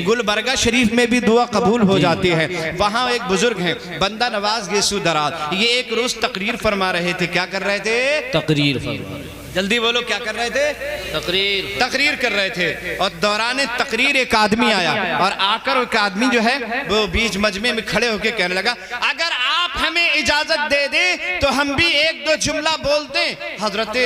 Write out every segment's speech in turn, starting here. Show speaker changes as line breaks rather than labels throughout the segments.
गुलबर्गा शरीफ में भी दुआ कबूल हो जाती है। वहाँ एक बुजुर्ग हैं बंदा नवाज गेसू दराज, ये एक रोज तकरीर फरमा रहे थे। क्या कर रहे थे?
तकरीर फरमा।
जल्दी बोलो, क्या कर रहे थे? तकरीर कर रहे थे। और दौरान तकरीर एक आदमी आया और आकर एक आदमी जो है वो बीच मजमे में खड़े होकर कहने लगा, अगर आप हमें इजाजत दे दे तो हम भी एक दो जुमला बोलते। हजरत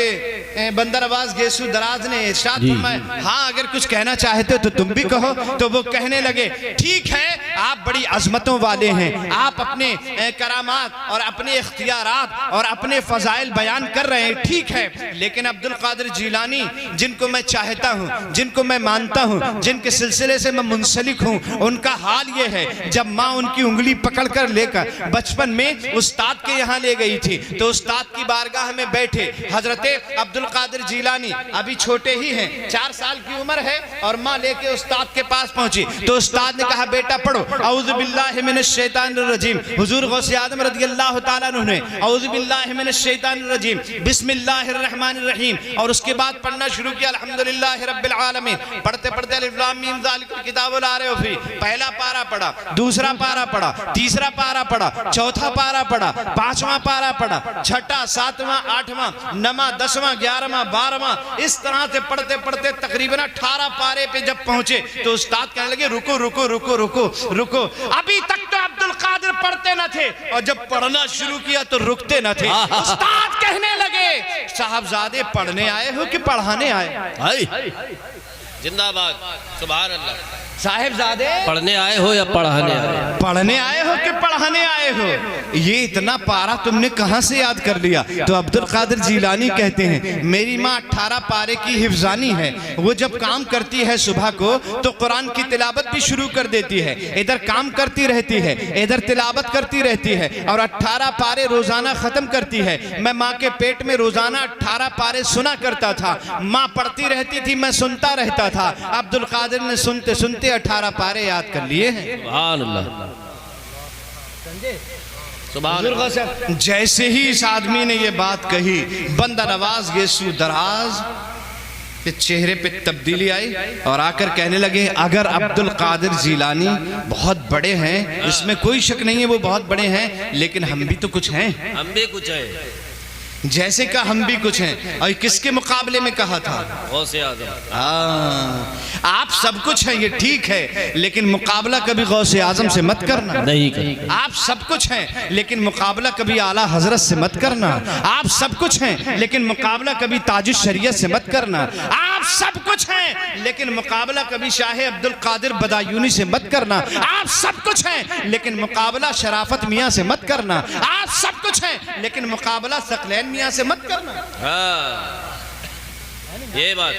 बंदा नवाज गेसू दराज ने इरशाद फरमाया, हाँ अगर कुछ कहना चाहते तो तुम भी कहो। तो वो कहने लगे, ठीक है आप बड़ी अजमतों वाले हैं, आप अपने करामात और अपने इख्तियारात और अपने फजाइल बयान कर रहे हैं, ठीक है, लेकिन अब्दुल कादिर जीलानी जिनको मैं चाहता हूं, जिनको मैं मानता हूं, जिनके सिलसिले से मैं मुंसलिक हूं, उनका हाल ये है, जब माँ उनकी उंगली पकड़कर लेकर बचपन में उस्ताद के यहाँ ले गई थी तो उस्ताद की बारगाह में बैठे हजरत अब्दुल कादिर जीलानी अभी छोटे ही हैं, 4 साल की उम्र है, और माँ लेके उस्ताद के पास पहुंची तो उस्ताद ने कहा, बेटा पढ़ो औज़ु बिल्लाहि मिनश शैतानिर रजीम। हुजूर गौसे आजम रज़ियल्लाहु ताला अन्हु ने औज़ु बिल्लाहि मिनश शैतानिर रजीम बिस्मिल्लाहिर रहमानिर रहीम, और उसके बाद पढ़ना शुरू किया अल्हम्दुलिल्लाहि रब्बिल आलमीन। पढ़ते पढ़ते अलिफ लाम मीम ज़ालिकल किताबु ला रैब फीह, पहला पारा पढ़ा, दूसरा पारा पढ़ा, तीसरा पारा पढ़ा, चौथा पारा पढ़ा, 5वां पारा पढ़ा, 6वां 7वां 8वां 9वां 10वां 11वां 12वां, इस तरह से पढ़ते पढ़ते तकरीबन 18 पारे पे जब पहुंचे तो उस्ताद कहने लगे, रुको रुको रुको रुको रुको। अभी तक तो अब्दुल कादिर पढ़ते न थे और जब पढ़ना शुरू किया तो रुकते न थे। उस्ताद कहने लगे, साहबजादे पढ़ने आए हो कि पढ़ाने आए?
जिंदाबाद, सुभान अल्लाह।
साहिबजादे
पढ़ने आए हो या पढ़ाने आए?
पढ़ने आए हो कि पढ़ाने आए हो? ये इतना पारा तुमने कहां से याद कर लिया? तो अब्दुल कादिर जीलानी कहते हैं, मेरी माँ 18 पारे की हिफ्जानी है, वो जब काम करती है सुबह को तो कुरान की तिलावत भी शुरू कर देती है, इधर काम करती रहती है, इधर तिलावत करती रहती है, और 18 पारे रोजाना खत्म करती है। मैं माँ के पेट में रोजाना 18 पारे सुना करता था, माँ पढ़ती रहती थी, मैं सुनता रहता था। अब्दुल कादिर ने सुनते सुनते 18 पारे याद कर लिए हैं। सुभान अल्लाह, सुभान अल्लाह। जैसे ही इस आदमी ने ये बात कही, बंदा नवाज गेसू दराज के चेहरे पे तब्दीली आई और आकर कहने लगे, अगर अब्दुल कादिर जीलानी बहुत बड़े हैं, इसमें कोई शक नहीं है, वो बहुत बड़े हैं, लेकिन हम भी तो कुछ हैं।
हम भी कुछ हैं।
जैसे का हम भी कुछ हैं। और किसके मुकाबले में कहा था?
गौसे आजम।
आप सब कुछ हैं, ये ठीक है, लेकिन मुकाबला कभी गौसे आजम से मत करना।
नहीं करना।
आप सब कुछ हैं, लेकिन मुकाबला कभी आला हजरत से मत करना। आप सब कुछ हैं, लेकिन मुकाबला कभी ताजुश शरीयत से मत करना। आप सब कुछ हैं, लेकिन मुकाबला कभी शाह अब्दुल कादिर बदायूनी से मत करना। आप सब कुछ हैं, लेकिन मुकाबला शराफत मियाँ से मत करना। आप सब कुछ हैं, लेकिन मुकाबला सकलैन मियाँ से मत करना।
ये बात,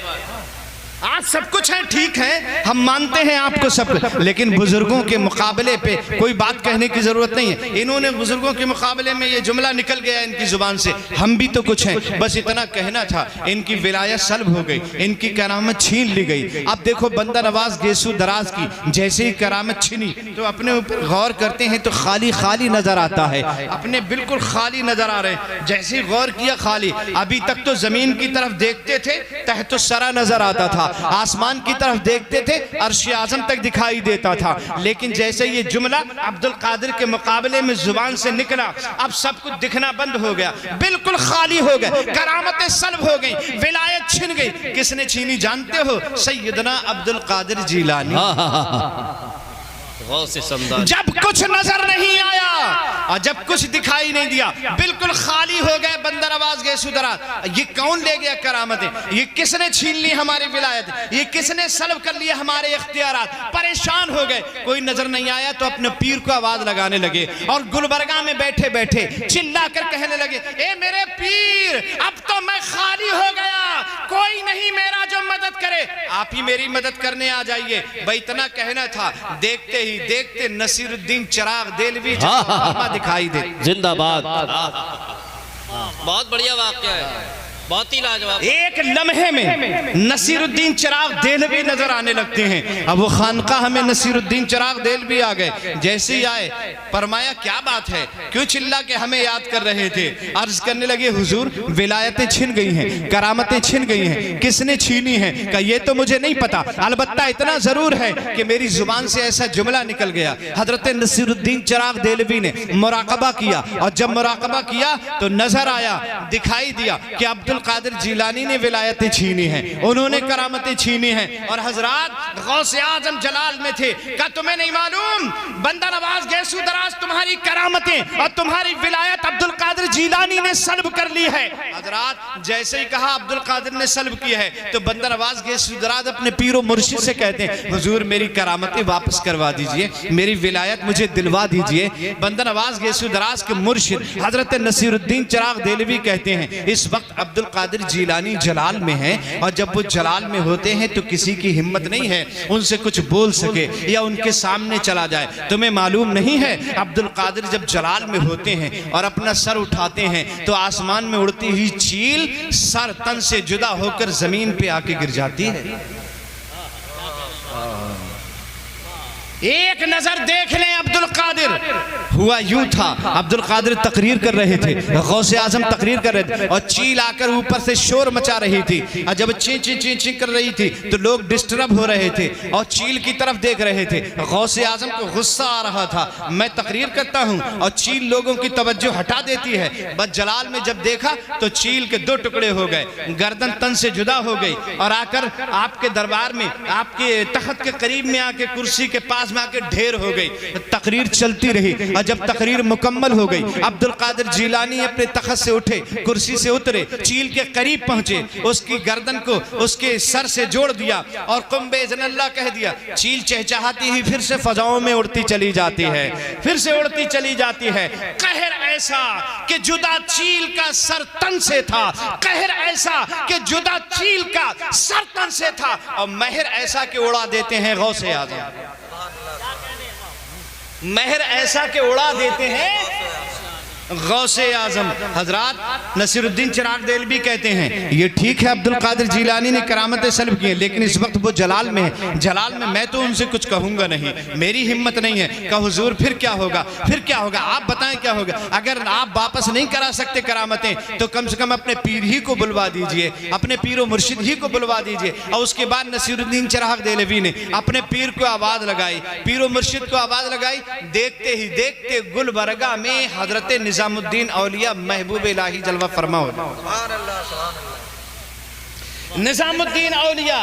आज सब कुछ है, ठीक है, हम मानते हैं आपको सब कुछ, लेकिन बुजुर्गों के मुकाबले पे कोई बात कहने की जरूरत नहीं है। इन्होंने बुजुर्गों के मुकाबले में ये जुमला निकल गया इनकी जुबान से, हम भी तो कुछ हैं, बस इतना कहना था। इनकी विलायत सल्ब हो गई, इनकी करामत छीन ली गई। अब देखो बंदा नवाज गेसू दराज की जैसे ही करामत छीनी तो अपने ऊपर गौर करते हैं तो खाली खाली नजर आता है, अपने बिल्कुल खाली नजर आ रहे हैं। जैसे ही गौर किया, खाली। अभी तक तो जमीन की तरफ देखते थे, तहतुस्सरा नजर आता था, आसमान की तरफ देखते थे, अर्श आज़म तक दिखाई देता था, लेकिन जैसे ये जुमला अब्दुल कादिर के मुकाबले में जुबान से निकला, अब सब कुछ दिखना बंद हो गया, बिल्कुल खाली हो गए, करामतें सल्ब हो गई, विलायत छिन गई। किसने छीनी जानते हो? सैयदना अब्दुल कादिर जीलानी। जब कुछ नजर नहीं आया और जब कुछ दिखाई नहीं दिया, बिल्कुल खाली हो गए बंदा नवाज गेसू दराज। ये कौन ले गया करामतें? ये किसने छीन ली हमारी विलायत? ये किसने सल्ब कर लिया हमारे इख्तियारात? परेशान हो गए, कोई नजर नहीं आया तो अपने पीर को आवाज लगाने लगे और गुलबर्गा में बैठे बैठे चिल्ला कर कहने लगे, ए मेरे पीर, अब तो मैं खाली हो गया, कोई नहीं मेरा जो मदद करे, आप ही मेरी मदद करने आ जाइए। भाई इतना कहना था, देखते ही देखते नसीरुद्दीन चिराग देलवी दिखाई दे।
जिंदाबाद। बहुत बढ़िया वाक़या है। बहुत ही लाजवाब।
एक लम्हे में नसीरुद्दीन चिराग देलवी नजर आने लगते हैं। अब वो खानकाह में नसीरुद्दीन चिराग देलवी आ गए। जैसे ही आए फरमाया क्या बात है, क्यों चिल्ला के हमें याद कर रहे थे? अर्ज करने लगे हुजूर विलायतें छिन गई हैं, करामतें छिन गई हैं, किसने छीनी है? कहा ये तो मुझे नहीं पता, अलबत्ता इतना जरूर है कि मेरी जुबान से ऐसा जुमला निकल गया। हजरत नसीरुद्दीन चिराग देलवी ने मुराकबा किया, और जब मुराकबा किया तो नजर आया, दिखाई दिया कि अब्दुल कादिर जीलानी ने विलायतें छीनी हैं, उन्होंने करामतें छीनी हैं। और हजरात गौसे आजम जलाल में थे। क्या तुम्हें नहीं मालूम बंदा नवाज गैसू दराज तुम्हारी करामतें और तुम्हारी विलायत अब्दुल कादिर जीलानी ने सल्ब कर ली है। हजरात जैसे ही कहा अब्दुल कादिर ने सल्ब किया है, तो बंदा नवाज गैसू दराज अपने पीरो मुर्शिद से कहते हैं हुजूर मेरी करामतें वापस करवा दीजिए, मेरी विलायत मुझे दिलवा दीजिए। बंदा नवाज गैसू दराज के मुर्शिद हजरत नसीरुद्दीन चिराग देलवी कहते हैं इस वक्त अब्दुल कादिर जीलानी जलाल में हैं, और जब वो जलाल में होते हैं तो किसी की हिम्मत नहीं है उनसे कुछ बोल सके या उनके सामने चला जाए। तुम्हें मालूम नहीं है अब्दुल कादिर जब जलाल में होते हैं और अपना सर उठाते हैं तो आसमान में उड़ती हुई चील सर तन से जुदा होकर जमीन पे आके गिर जाती है। एक नजर देख लें अब्दुल कादिर। हुआ यूं था, अब्दुल कादिर तकरीर कर रहे थे, गौसे आजम तकरीर कर रहे थे, और चील आकर ऊपर से शोर मचा रही थी। और जब ची ची ची ची कर रही थी तो लोग डिस्टर्ब हो रहे थे और चील की तरफ देख रहे थे। गौसे आजम को गुस्सा आ रहा था, मैं तकरीर करता हूं और चील लोगों की तवज्जो हटा देती है। बस जलाल में जब देखा तो चील के दो टुकड़े हो गए, गर्दन तन से जुदा हो गई, और आकर आपके दरबार में आपके तख्त के करीब में आके कुर्सी के पास में आके ढेर हो गई। तकरीर चलती रही, और जब तकरीर मुकम्मल हो गई अब्दुल कादिर जीलानी अपने तख्त से उठे, कुर्सी से उतरे, चील के करीब पहुंचे, उसकी गर्दन को उसके सर से जोड़ दिया और कुंबे इज़्निल्लाह कह दिया। चील चहचहाती ही फिर से फजाओं में उड़ती चली जाती है, फिर से उड़ती चली जाती है। कहर ऐसा कि जुदा चील का सर तन से था, कहर ऐसा कि जुदा चील का सर तन से था, और महर ऐसा कि उड़ा देते हैं गौसे आज़म, महर ऐसा के उड़ा देते हैं गौसे आजम। हजरात नसीरुद्दीन चिराग देलवी कहते हैं ये ठीक है अब्दुल कादिर जीलानी ने करामतें सल्ब की, लेकिन इस वक्त वो जलाल में है, जलाल में मैं तो उनसे कुछ कहूंगा नहीं, मेरी हिम्मत नहीं है। कहा हुजूर फिर क्या होगा, फिर क्या होगा, आप बताएं क्या होगा। अगर आप वापस नहीं करा सकते करामतें तो कम से कम अपने पीर ही को बुलवा दीजिए, अपने पीरो मुर्शिद ही को बुलवा दीजिए। और उसके बाद नसीरुद्दीन चिराग देलवी ने अपने पीर को आवाज लगाई, पीरो मुर्शिद को आवाज लगाई। देखते ही देखते गुलबरगा में हजरत निजामुद्दीन औलिया महबूब इलाही जलवा फरमा हो। निजामुद्दीन औलिया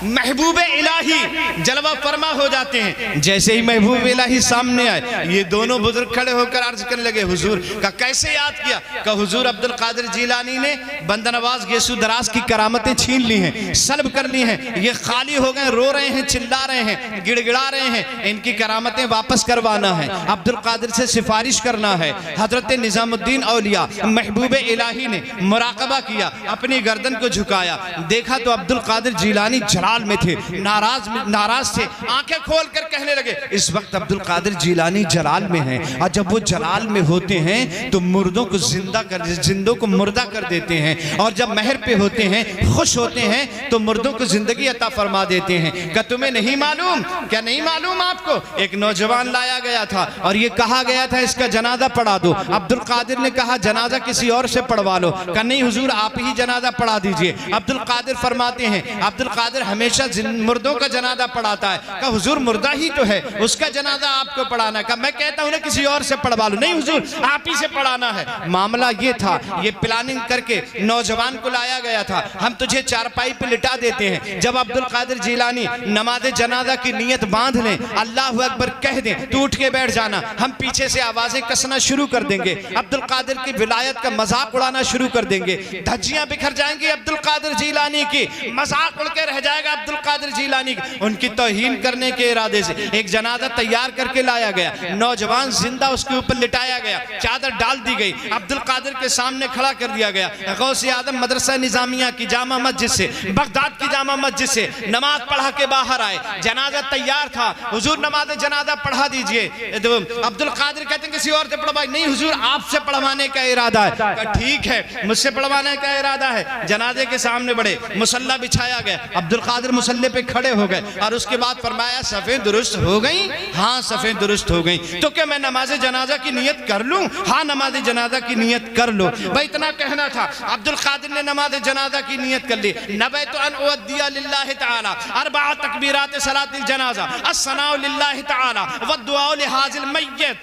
महबूब इलाही जलवा फरमा हो जाते हैं। जैसे ही महबूब इलाही सामने आए, ये दोनों बुजुर्ग खड़े होकर अर्ज करने लगे हुजूर का कैसे याद किया? का हुजूर अब्दुल कादिर जीलानी ने बंदा नवाज गेसू दराज की करामतें छीन ली हैं, सल्ब कर ली हैं, ये खाली हो गए, रो रहे हैं, चिल्ला रहे हैं, गिड़गिड़ा रहे हैं, इनकी करामतें वापस करवाना है, अब्दुल कादिर से सिफारिश करना है। हजरत निजामुद्दीन औलिया महबूब इलाही ने मुराकबा किया, अपनी गर्दन को झुकाया, देखा तो अब्दुल कादिर जीलानी जलाल में थे, नाराज थे, आंखें खोलकर कहने लगे इस वक्त अब्दुल कादिर जीलानी जलाल में हैं, और जब वो जलाल में होते हैं तो मुर्दों को जिंदा कर, जिंदों को मुर्दा कर देते हैं, और जब महर पे होते हैं, खुश होते हैं, तो मुर्दों को जिंदगी अता फरमा देते हैं। क्या तुम्हें नहीं मालूम, क्या नहीं मालूम आपको? एक नौजवान लाया गया था और ये कहा गया था इसका जनाजा पढ़ा दो। अब्दुल कादिर ने कहा जनाजा किसी और से पढ़वा लो। कहा नहीं हुजूर आप ही जनाजा पढ़ा दीजिए। अब्दुल कादिर फरमाते हैं अब्दुल कादिर हमेशा मुर्दों का जनाजा पढ़ाता है। कहा हुजूर मुर्दा ही तो है, उसका जनाजा आपको पढ़ाना है। कहा मैं कहता हूं ना किसी और से पढ़वा लो। नहीं हुजूर आप ही से पढ़ाना है। मामला ये था, ये प्लानिंग करके नौजवान को लाया गया था, हम तुझे चारपाई पे लिटा देते हैं, जब अब्दुल कादिर जीलानी नमाज जनाजा की नियत बांध लें, अल्लाह अकबर कह दें, तू उठ के बैठ जाना, हम पीछे से आवाजें कसना शुरू कर देंगे, अब्दुल कादिर की विलायत का मजाक उड़ाना शुरू कर देंगे, धज्जियां बिखर जाएंगी अब्दुल कादिर जीलानी जीलानी की मजाक उड़ के रह जाएगा अब्दुल कादिर जीलानी की। उनकी तौहीन करने के इरादे से एक जनाजा तैयार करके लाया गया, नौजवान जिंदा उसके ऊपर लिटाया गया, चादर डाल दी गई, अब्दुल कादिर के सामने खड़ा कर दिया गया। गौसे आदम मदरसा निजामिया की जामा मस्जिद से, बगदाद की जामा मस्जिद से नमाज पढ़ा के बाहर आए, जनाजा तैयार था, हुजूर नमाज जनाजा पढ़ा दीजिए। तो अब्दुल कादिर कहते हैं किसी और से पढ़वाई, नहीं हुजूर आपसे पढ़वाने का इरादा है। ठीक है, मुझसे पढ़वाने का इरादा है। जनाजे के सामने बड़े, मुसल्ला बिछाया गया, अब्दुल कादिर मुसल्ले पे खड़े हो गए और उसके बाद फरमाया सफेद दुरुस्त हो गई? हाँ सफेद दुरुस्त हो गई। तो क्या मैं नमाज जनाजा की नियत कर लूं? हाँ नमाज जनाजा की नियत कर लो। भाई इतना कहना था। अब्दुल कादिर ने नमाज जनाजा की नियत कर ली। नबैतु अन उअद्दिया लिल्लाहि तआला अरबअ तकबीरात सलातिल जनाजा अस्सनाउ लिल्लाहि तआला वद्दुआ लिहाजिल मय्यत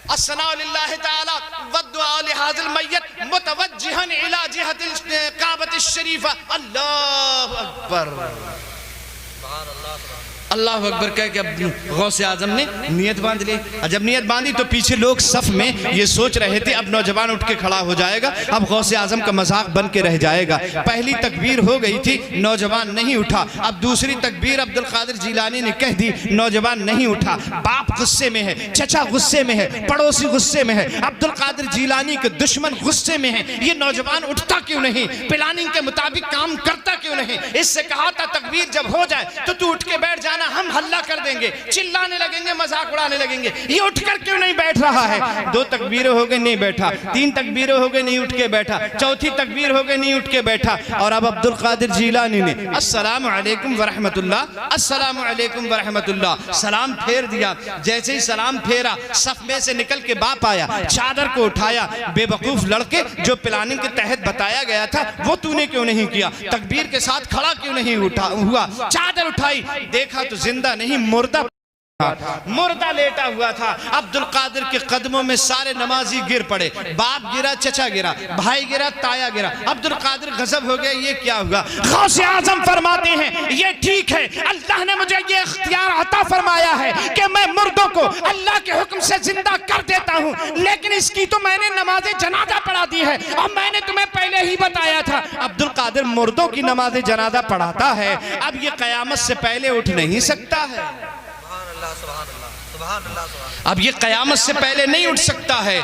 अस्सनाउ लिल्लाहि तआला वद्दुआ लिहाजिल मय्यत मुतवज्जिहन इला जिहतिल काबतिश शरीफा। अल्लाहु अकबर, अल्लाह अकबर कह के गौसे आजम ने नियत बांध ली। जब नियत बांधी तो पीछे लोग सफ में ये सोच रहे थे अब नौजवान उठ के खड़ा हो जाएगा, अब गौसे आजम का मजाक बन के रह जाएगा। पहली तकबीर हो गई थी, नौजवान नहीं उठा। अब दूसरी तकबीर अब्दुल कादिर जीलानी ने कह दी, नौजवान नहीं उठा। बाप गुस्से में है, चचा गुस्से में है, पड़ोसी गुस्से में है, अब्दुल कादिर जीलानी के दुश्मन गुस्से में है। ये नौजवान उठता क्यों नहीं, प्लानिंग के मुताबिक काम करता क्यों नहीं? इससे कहा था तकबीर जब हो जाए तो तू उठ के बैठ जाना, हम हल्ला कर देंगे, चिल्लाने लगेंगे, मजाक उड़ाने लगेंगे। ये उठकर क्यों नहीं बैठ रहा है? दो तकबीरें हो गई नहीं बैठा, तीन तकबीरें हो गई नहीं उठ के बैठा, चौथी तकबीर हो गई नहीं उठ के बैठा। और अब अब्दुल कादिर जीलानी ने अस्सलामु अलैकुम व रहमतुल्लाह, अस्सलामु अलैकुम व रहमतुल्लाह सलाम फेर दिया। जैसे ही सलाम फेरा, सफ में से निकल के बाप आया, चादर को उठाया। बेवकूफ लड़के, जो प्लानिंग के तहत बताया गया था वो तूने क्यों नहीं किया? तकबीर के साथ खड़ा क्यों नहीं हुआ? चादर उठाई, देखा तो जिंदा नहीं मुर्दा मुर्दा लेटा हुआ था। अब्दुल कादिर के कदमों में सारे नमाजी गिर पड़े, बाप गिरा, चचा गिरा, भाई गिरा, ताया गिरा। अब्दुल कादिर गजब हो गया, ये क्या हुआ? गौसे आजम फरमाते हैं ये ठीक है, अल्लाह ने मुझे ये इख्तियार अता फरमाया है कि मैं मुर्दों को अल्लाह के हुक्म से जिंदा कर देता हूँ, लेकिन इसकी तो मैंने नमाज जनाजा पढ़ा दी है और मैंने तुम्हें पहले ही बताया था। अब्दुल कादिर मुर्दों की नमाज जनाजा पढ़ाता है, अब ये कयामत से पहले उठ नहीं सकता है। अब ये कयामत से पहले नहीं उठ सकता है।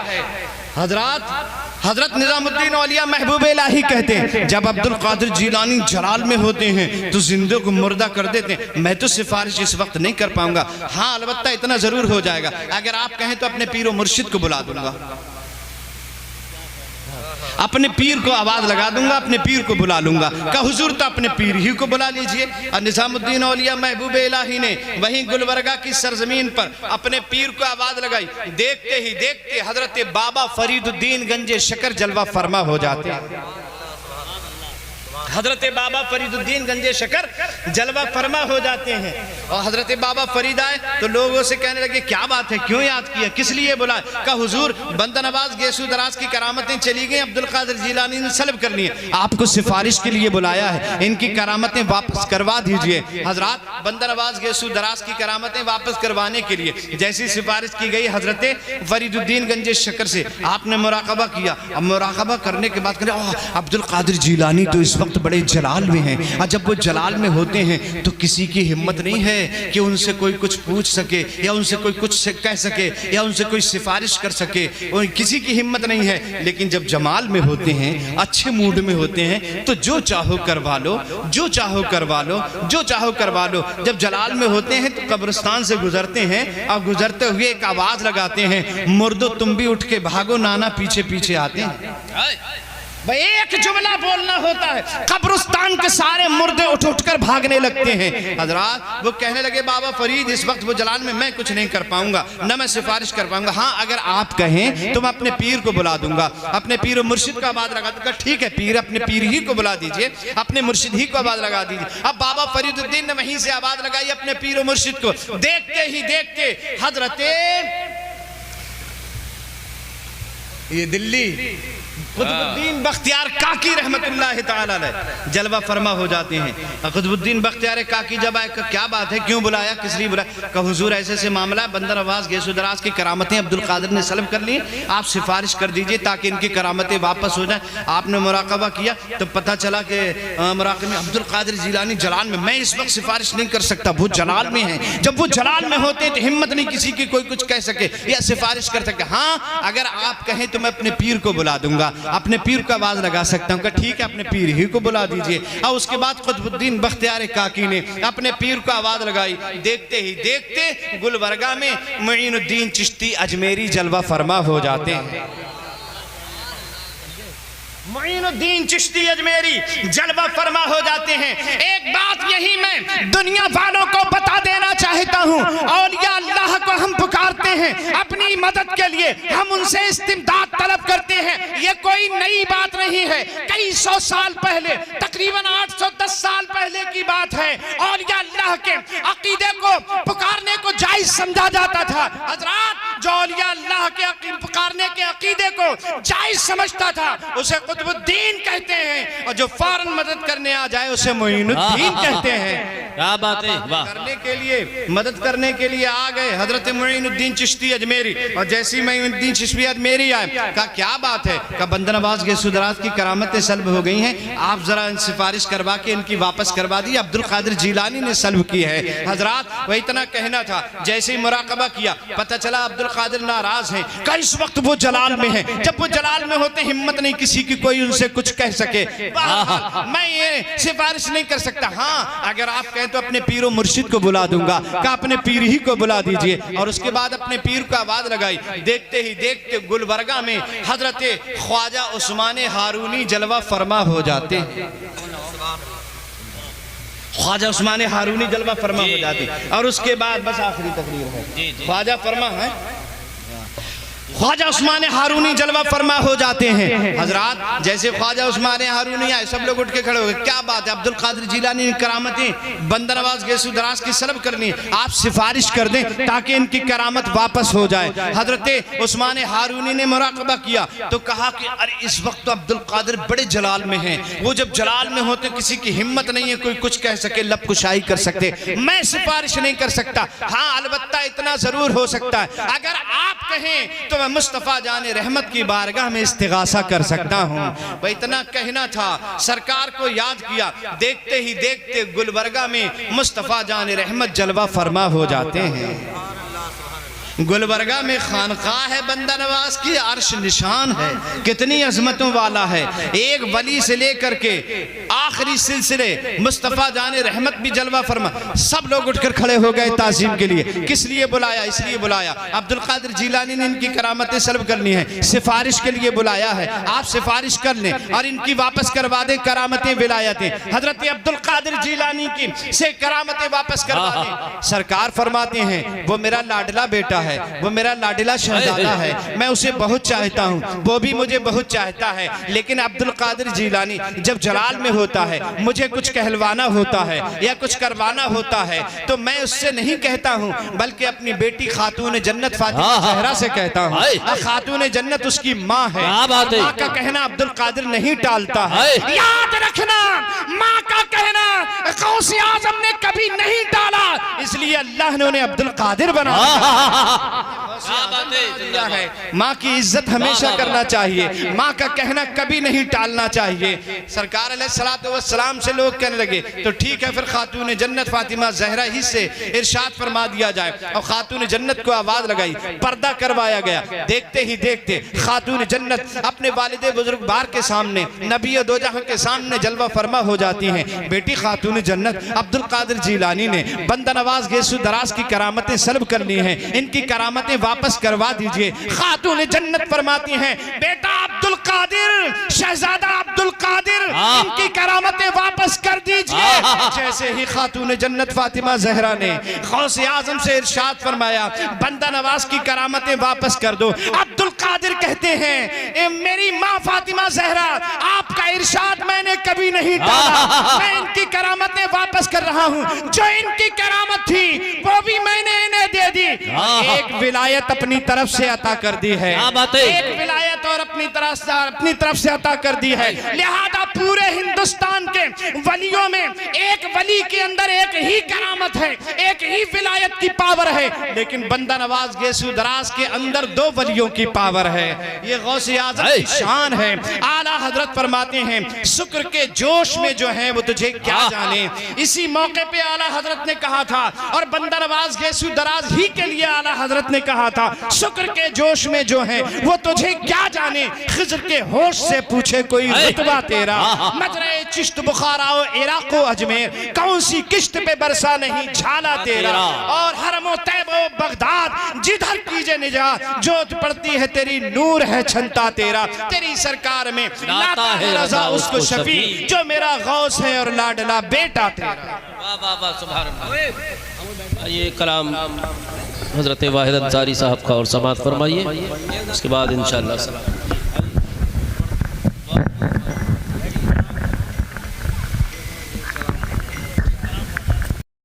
हजरत निजामुद्दीन औलिया महबूब इलाही कहते हैं जब अब्दुल कादिर जीलानी जलाल में होते हैं तो जिंदे को मुर्दा कर देते हैं। मैं तो सिफारिश इस वक्त नहीं कर पाऊंगा, हाँ अलबत्ता इतना जरूर हो जाएगा, अगर आप कहें तो अपने पीर व मुर्शिद को बुला दूंगा, अपने पीर को आवाज लगा दूंगा, अपने पीर को बुला लूंगा। का हुजूर तो अपने पीर ही को बुला लीजिए। और निजामुद्दीन औलिया महबूब इलाही ने वहीं गुलबर्गा की सरजमीन पर अपने पीर को आवाज लगाई। देखते ही देखते हजरत बाबा फरीदुद्दीन गंजे शकर जलवा फरमा हो जाते हैं। हजरत बाबा फरीदुद्दीन गंजे शकर जलवा फरमा हो जाते हैं। और हजरत बाबा फरीद आए तो लोगों से कहने लगे क्या बात है, क्यों याद किया, किस लिए बुलाए? का हुजूर बंदा नवाज गेसू दराज की करामतें चली गई, अब्दुल कादिर जीलानी ने सल्ब कर ली, आपको सिफारिश के लिए बुलाया है, इनकी करामतें वापस करवा दीजिए। हजरत बंदा नवाज गेसू दराज की करामतें वापस करवाने के लिए जैसी सिफारिश की गई हजरत फरीदुद्दीन गंजे शकर से, आपने मुराकबा किया। अब मुराकबा करने के बाद अब्दुल कादिर जीलानी तो इस वक्त बड़े जलाल में हैं, और जब वो जलाल में होते हैं तो किसी की हिम्मत नहीं है कि उनसे कोई कुछ पूछ सके या उनसे कोई कुछ कह सके या उनसे कोई सिफारिश कर सके, किसी की हिम्मत नहीं है। लेकिन जब जमाल में होते हैं, अच्छे मूड में होते हैं, तो जो चाहो करवा लो, जो चाहो करवा लो, जो चाहो करवा लो। जब जलाल में होते हैं तो कब्रिस्तान से गुजरते हैं और गुजरते हुए एक आवाज लगाते हैं, मुर्दो तुम भी उठ के भागो, नाना पीछे पीछे आते हैं। भाई एक जुमला बोलना होता है, कब्रिस्तान के सारे मुर्दे उठ उठकर भागने लगते हैं। हजरात वो कहने लगे बाबा फरीद इस वक्त वो जलाल में मैं कुछ नहीं कर पाऊंगा, न मैं सिफारिश कर पाऊंगा, हाँ अगर आप कहें तो मैं अपने पीर को बुला दूंगा, अपने पीर और मुर्शिद का आवाज लगा दूंगा। ठीक है पीर, अपने पीर ही को बुला दीजिए, अपने मुर्शिद ही को आवाज लगा दीजिए। अब बाबा फरीदुद्दीन ने वहीं से आवाज लगाई अपने पीर और मुर्शिद को। देखते ही देखते हजरत ये दिल्ली कुतुबुद्दीन बख्तियार काकी रहमतुल्लाह ताला अलैह जलवा फरमा हो जाते हैं। कुतुबुद्दीन बख्तियार काकी जब आए, क्या बात है, क्यों बुलाया, किस लिए बुलाया? कहा हुजूर ऐसे ऐसे मामला, बंदर नवाज गैसो दराज की करामतें अब्दुल कादिर ने सल्ब कर ली, आप सिफारिश कर दीजिए ताकि इनकी करामतें वापस हो जाए। आपने मुराकबा किया तो पता चला कि मुराकबे अब्दुल कादिर जिलानी जलाल में, मैं इस वक्त सिफारिश नहीं कर सकता, वो जलाल में है। जब वो जलाल में होते हैं तो हिम्मत नहीं किसी की कोई कुछ कह सके या सिफारिश कर सके। हाँ, अगर आप कहें तो मैं अपने पीर को बुला दूंगा, अपने पीर को आवाज लगा सकता हूँ। ठीक है, अपने पीर ही को बुला दीजिए। और उसके बाद कुतुबुद्दीन बख्तियार काकी ने अपने पीर को आवाज लगाई। देखते ही देखते गुलबर्गा में मुईनुद्दीन चिश्ती अजमेरी जलवा फरमा हो जाते हैं। मुईनुद्दीन चिश्ती अजमेरी जलवा फरमा हो जाते हैं। एक बात यही मैं दुनिया वालों को बता देना चाहता हूँ, औलिया अल्लाह को हम पुकारते हैं अपनी मदद के लिए, हम उनसे इस्तिमदाद तलब करते हैं। ये कोई नई बात नहीं है, कई सौ साल पहले, तकरीबन 810 साल पहले की बात है। औलिया अल्लाह के अकीदे को पुकारने को जायज समझा जाता था। हजरात, जो औलिया अल्लाह के पुकारने के अकीदे को जायज समझता था उसे कुतुबुद्दीन कहते हैं, और जो फौरन मदद करने आ जाए उसे मुईनुद्दीन कहते हैं।
क्या बात है, वाह।
करने के लिए, मदद करने के लिए आ गए हजरत मुईनुद्दीन चिश्ती अजमेरी। और जैसे ही मुईनुद्दीन चिश्ती अजमेरी आए, कहा क्या बात है? कहा बंदर नवाज गैसो दराज की करामतें सल्ब हो गई हैं, आप जरा सिफारिश करवा के इनकी वापस करवा दी, अब्दुल कादिर जिलानी ने सल्ब की है। हजरात, वह इतना कहना था। जैसे ही मुराकबा किया, पता चला अब्दुल कादिर नाराज हैं। कहा इस वक्त वो जलाल में है, जब वो जलाल में होते हिम्मत नहीं किसी की कोई उनसे कुछ कह सके। मैं ये सिफारिश नहीं कर सकता। हाँ, अगर आप कहें तो अपने पीरो मुर्शिद को बुला दूंगा। कहा अपने पीर ही को बुला दीजिए। और उसके बाद अपने पीर को आवाज लगाई। देखते ही देखते गुलबर्गा में हजरत ख्वाजा उस्मान हारूनी जलवा फरमा हो जाते हैं। ख्वाजा उस्मान हारूनी जलवा फरमा हो जाती। और उसके बाद बस आखिरी तकरीर है, ख्वाजा फरमा है, ख्वाजा उस्मान हारूनी जलवा फरमा हो जाते हैं। हजरात, जैसे ख्वाजा उस्मान हारूनी आए, सब लोग उठ के खड़े हो गए। क्या बात है, अब्दुल कादिर जिलानी ने करामतें बंदर नवाज गैसो दराज की सल्ब करनी, आप सिफारिश कर दें ताकि इनकी करामत वापस हो जाए। हजरत उस्मान हारूनी ने मुराकबा किया तो कहा कि अरे इस वक्त तो अब्दुल कादिर बड़े जलाल में हैं, वो जब जलाल में होते किसी की हिम्मत नहीं है कोई कुछ कह सके, लब कुशाई कर सकते, मैं सिफारिश नहीं कर सकता। हाँ, अलबत्ता इतना जरूर हो सकता है, अगर आप कहें तो मैं मुस्तफा जाने रहमत की बारगाह में इस्तिगासा कर सकता हूँ। वह इतना कहना था, सरकार को याद किया। देखते ही देखते गुलबर्गा में मुस्तफा जाने रहमत जलवा फरमा हो जाते हैं। गुलबर्गा में खानकाह है बंदा नवाज की, अर्श निशान है, कितनी अजमतों वाला है। एक वली से लेकर के आखिरी सिलसिले मुस्तफ़ा जाने रहमत भी जलवा फरमा। सब लोग उठकर खड़े हो गए ताज़ीम के लिए। किस लिए बुलाया? इसलिए बुलाया अब्दुल कादिर जिलानी ने इनकी करामतें सल्ब करनी है, सिफारिश के लिए बुलाया है। आप सिफारिश कर लें और इनकी वापस करवा दें करामतें विलायतें। हजरत अब्दुल कादिर जिलानी की से करामतें वापस करवा दें। सरकार फरमाते हैं वो मेरा लाडला बेटा है, वो मेरा लाडला शहजादा है, मैं उसे बहुत चाहता हूँ, वो भी मुझे बहुत चाहता है। लेकिन अब्दुल कादिर जिलानी जब जलाल में होता है, मुझे कुछ कहलवाना होता है या कुछ करवाना होता है तो मैं उससे नहीं कहता हूँ, बल्कि अपनी बेटी खातून जन्नत फातिमा ज़हरा से कहता हूँ। खातून जन्नत उसकी माँ है, माँ का कहना अब्दुल कादिर नहीं टालता है। याद रखना, माँ का कहना गौसे आज़म ने कभी नहीं टाला, इसलिए अल्लाह ने उन्हें अब्दुल कादिर बनाया है। माँ की इज्जत हमेशा करना चाहिए, माँ का कहना कभी नहीं टालना चाहिए। सरकार अलैहिस्सलातु वस्सलाम से लोग कहने लगे तो ठीक है, फिर खातून जन्नत फातिमा ज़हरा ही से इरशाद फरमा दिया जाए। और खातून जन्नत को आवाज लगाई, पर्दा करवाया गया। देखते ही देखते खातून जन्नत अपने वालिदे बुजुर्गवार के सामने, नबी दो जहां के सामने जलवा फरमा हो जाती हैं। बेटी खातून जन्नत अब्दुल कादिर जिलानी ने बंदा नवाज गैसो दराज की करामतें सल्ब करनी है, इनकी करामतें वापस करवा दीजिए। खातून जन्नत फरमाती हैं बेटा अब्दुल कादिर, शहजादा अब्दुल कादिर, इनकी करामतें वापस कर दीजिए। जैसे ही खातून जन्नत फातिमा ज़हरा ने गौसे आज़म से इरशाद फरमाया बंदा नवाज की करामतें वापस कर दो, अब्दुल कादिर कहते हैं मेरी माँ फातिमा ज़हरा, आपका इरशाद मैंने कभी नहीं टाला, मैं इनकी करामतें वापस कर रहा हूँ। जो इनकी करामत थी वो भी मैंने इन्हें दे दी, एक विलायत अपनी तरफ से अता कर दी है,
क्या बात है?
एक विलायत और अपनी तरफ से अता कर दी है। लिहाजा पूरे हिंदुस्तान के वलियों में एक वली के अंदर एक ही करामत है, एक ही विलायत की पावर है, लेकिन बंदा नवाज गेसू दराज के अंदर 2 वलियों की पावर है। ये गौसे आज़म की शान है। आला हजरत फरमाते हैं शुक्र के जोश में जो है वो तुझे क्या जाने। इसी मौके पे आला हजरत ने कहा था, और बंदा नवाज गेसू दराज ही के लिए आला हजरत ने कहा था, शुक्र के जोश में जो है वो तुझे क्या जाने। खिज़्र के होश से पूछे कोई रुतबा तेरा, मजरे चिश्त बुखारा इराक अजमेर, कौन सी किश्त पे बरसा नहीं झाला तेरा। और हरमो तैबो बगदाद जिधर कीजे निजात, जोत पड़ती है तेरी नूर है छंता तेरा। तेरी सरकार में लाता है रजा उसको शफी, जो मेरा गौस है और लाडला बेटा तेरा।
वाह वाह वाह, सुभान अल्लाह। ये कलाम हजरत वाहिद अंसारी साहब का और समाअत फरमाइए, उसके बाद इंशाअल्लाह।